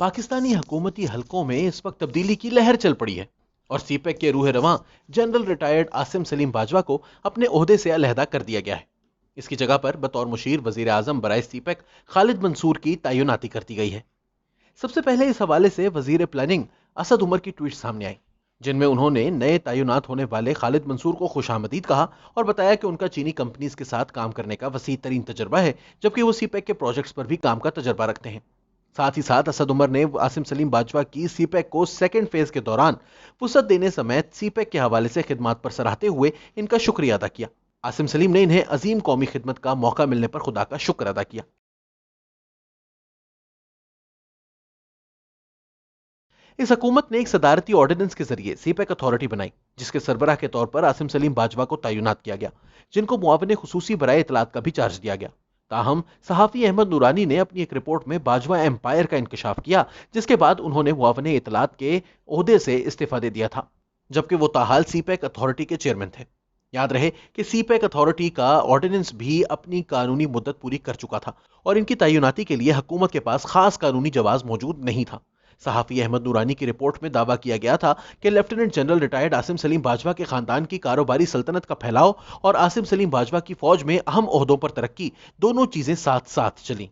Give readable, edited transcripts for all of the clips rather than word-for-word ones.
पाकिस्तानी हुकूमती हलकों में इस वक्त तब्दीली की लहर चल पड़ी है और सीपेक के रूह रवां जनरल रिटायर्ड आसिम सलीम बाजवा को अपने ओहदे से अलहदा कर दिया गया है। इसकी जगह पर बतौर मुशीर वजीर आजम बराए सीपेक खालिद मंसूर की तैनाती कर दी गई है। सबसे पहले इस हवाले से वजीर प्लानिंग असद उमर की ट्वीट सामने आई, जिनमें उन्होंने नए तैनात होने वाले खालिद मंसूर को खुशामदीद कहा और बताया कि उनका चीनी कंपनीज के साथ काम करने का वसी तरीन तजर्बा है, जबकि वो सीपेक के प्रोजेक्ट्स पर भी काम का तजर्बा रखते हैं। साथ ही साथ असद उमर ने आसिम सलीम बाजवा की सीपेक को सेकेंड फेज के दौरान वुसअत देने समेत सीपेक के हवाले से खिदमत पर सराहते हुए इनका शुक्रिया अदा किया। आसिम सलीम ने इन्हें अजीम कौमी खिदमत का मौका मिलने पर खुदा का शुक्र अदा किया। इस हुकूमत ने एक सदारती ऑर्डिनेंस के जरिए सीपेक अथॉरिटी बनाई, जिसके सरबराह के तौर पर आसिम सलीम बाजवा को तैनात किया गया, जिनको मुआविन खुसूसी बराए इतलात का भी चार्ज दिया गया। ताहम सहाफ़ी अहमद नूरानी ने अपनी एक रिपोर्ट में बाजवा एम्पायर का इंकशाफ किया, जिसके बाद उन्होंने मुआविन इतलात के ओहदे से इस्तीफा दे दिया था, जबकि वो ताहाल सीपेक अथॉरिटी के चेयरमैन थे। याद रहे कि सीपेक अथॉरिटी का ऑर्डिनेंस भी अपनी कानूनी मुद्दत पूरी कर चुका था और इनकी तैनाती के लिए हुकूमत के पास खास कानूनी जवाज मौजूद नहीं था। सहाफ़ी अहमद नूरानी की रिपोर्ट में दावा किया गया था कि lieutenant general retired Asim Salim Bajwa के खानदान की कारोबारी सल्तनत का फैलाव और आसिम सलीम बाजवा की फौज में अहम ओहदों पर तरक्की, दोनों चीजें साथ साथ चली।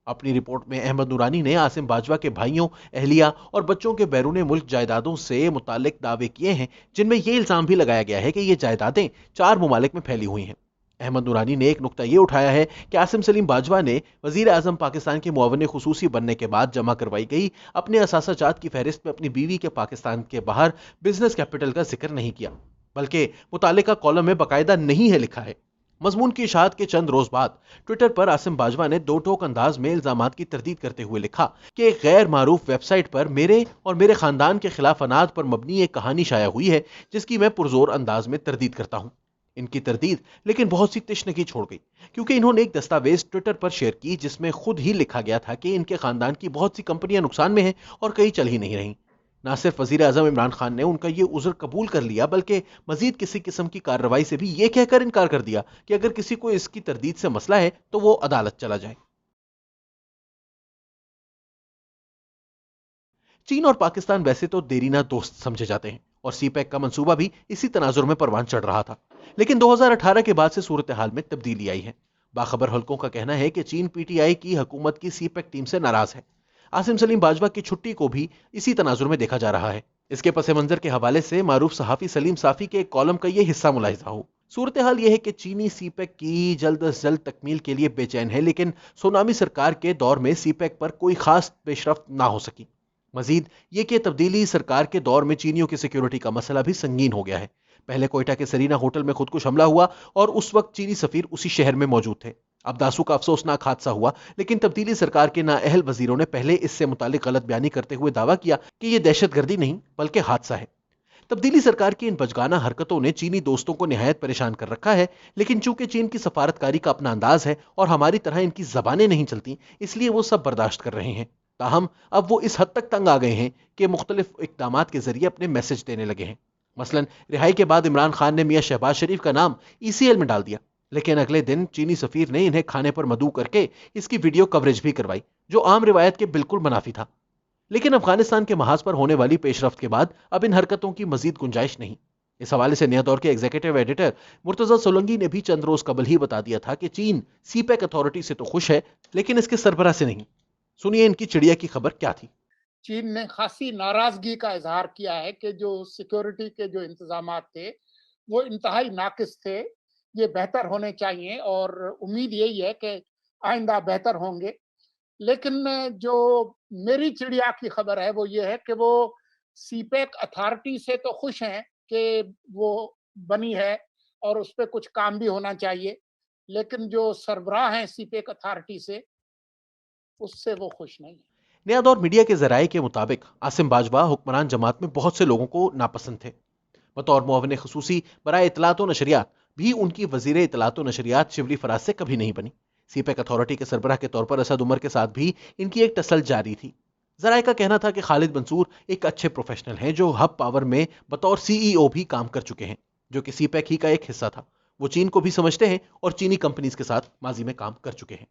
अपनी रिपोर्ट में अहमद नूरानी ने आसिम बाजवा के भाइयों, अहलिया और बच्चों के बैरून मुल्क जायदादों से मुताल्लिक दावे किए हैं, जिनमें यह इल्जाम भी लगाया गया है कि ये जायदादें 4 ममालिक में फैली हुई हैं। अहमद नूरानी ने एक नुक्ता ये उठाया है कि आसिम सलीम बाजवा ने वजीर आजम पाकिस्तान के मुआविन खुसूसी बनने के बाद जमा करवाई गई अपने असासाजात की फहरिस्त में अपनी बीवी के पाकिस्तान के बाहर बिजनेस कैपिटल का जिक्र नहीं किया, बल्कि मुतालिका कॉलम में बाकायदा नहीं है लिखा है। मजमून की इशाअत के चंद रोज बाद ट्विटर पर आसिम बाजवा ने दो टोक अंदाज में इल्जामात की तरदीद करते हुए लिखा कि एक गैर मारूफ वेबसाइट पर मेरे और मेरे खानदान के खिलाफ अनाद पर मबनी एक कहानी शाया हुई है, जिसकी मैं पुरजोर अंदाज में तरदीद करता हूं। इनकी तरदीद लेकिन बहुत सी तिश्नगी छोड़ गई, क्योंकि इन्होंने एक दस्तावेज ट्विटर पर शेयर की जिसमें खुद ही लिखा गया था कि इनके खानदान की बहुत सी कंपनियां नुकसान में हैं और कई चल ही नहीं रही। ना सिर्फ वजीर आजम इमरान खान ने उनका ये उज़्र कबूल कर लिया, बल्कि मजीद किसी किस्म की कार्रवाई से भी ये कहकर इनकार कर दिया कि अगर किसी को इसकी तरदीद से मसला है तो वो अदालत चला जाए। चीन और पाकिस्तान वैसे तो देरीना दोस्त समझे जाते हैं और सीपेक का मंसूबा भी इसी तनाजुर में परवान चढ़ रहा था, लेकिन 2018 के बाद से सूरत हाल में तब्दीली आई है। बाखबर हलकों का कहना है कि चीन पीटीआई की हुकूमत की सीपेक टीम से नाराज है। आसिम सलीम बाजवा की छुट्टी को भी इसी तनाजुर में देखा जा रहा है। इसके पस मंजर के हवाले से मारूफ सहाफी सलीम साफी के एक कॉलम का यह हिस्सा मुलाहिजा हो। सूरत हाल यह है कि चीनी सीपेक की जल्द अज जल्द तकमील के लिए बेचैन है, लेकिन सोनामी सरकार के दौर में सीपेक पर कोई खास पेशरफ्त ना हो सकी। मजीद ये कि तब्दीली सरकार के दौर में चीनियों की सिक्योरिटी का मसला भी संगीन हो गया है। पहले कोयटा के सरीना होटल में खुदकुश हमला हुआ और उस वक्त चीनी सफीर उसी शहर में मौजूद थे। अब दासू का अफसोसनाक हादसा हुआ, लेकिन तब्दीली सरकार के नाअहल वजीरों ने पहले इससे मुतालिक गलत बयानी करते हुए दावा किया कि यह दहशतगर्दी नहीं बल्कि हादसा है। तब्दीली सरकार की इन बचगाना हरकतों ने चीनी दोस्तों को निहायत परेशान कर रखा है, लेकिन चूंकि चीन की सफारतकारी का अपना अंदाज है और हमारी तरह इनकी जबानें नहीं चलती, इसलिए वो सब बर्दाश्त कर रहे हैं। ताहम अब वो इस हद तक तंग आ गए हैं कि मुख्तलिफ इकदामात के जरिए अपने मैसेज देने लगे हैं। मसलन रिहाई के बाद इमरान खान ने मियां शहबाज शरीफ का नाम ईसीएल में डाल दिया, लेकिन अगले दिन चीनी सफीर ने इन्हें खाने पर मदऊ करके इसकी वीडियो कवरेज भी करवाई, जो आम रिवायत के बिल्कुल मुनाफी था। लेकिन अफगानिस्तान के महाज पर होने वाली पेशरफ्त के बाद अब इन हरकतों की मजीद गुंजाइश नहीं। इस हवाले से नया दौर के एग्जीक्यूटिव एडिटर मुर्तजा सोलंकी ने भी चंद रोज कबल ही बता दिया था कि चीन सीपेक अथॉरिटी से तो खुश है, लेकिन इसके सरबराह से नहीं। सुनिए इनकी चिड़िया की खबर क्या थी। चीन ने खासी नाराजगी का इजहार किया है कि जो सिक्योरिटी के जो इंतजामात थे वो इंतहाई नाकिस थे, ये बेहतर होने चाहिए और उम्मीद यही है कि आइंदा बेहतर होंगे। लेकिन जो मेरी चिड़िया की खबर है वो ये है कि वो सीपेक अथॉरिटी से तो खुश हैं कि वो बनी है और उस पर कुछ काम भी होना चाहिए, लेकिन जो सरबराह हैं सीपेक अथॉरिटी से उससे वो खुश नहीं है। नया दौर मीडिया के जराये के मुताबिक आसिम बाजवा हुक्मरान जमात में बहुत से लोगों को नापसंद थे। बतौर मुआविन खुसूसी बराए इतलात व नशरियात भी उनकी वजीर इतलात व नशरियात शिवली फराज से कभी नहीं बनी। सीपेक अथॉरिटी के सरबराह के तौर पर असद उमर के साथ भी इनकी एक टसल जारी थी। जराये का कहना था कि खालिद मंसूर एक अच्छे प्रोफेशनल हैं जो हब पावर में बतौर सीईओ भी काम कर चुके हैं, जो कि सीपेक ही का एक हिस्सा था। वो चीन को भी समझते हैं और चीनी कंपनीज के साथ माजी में काम कर चुके हैं।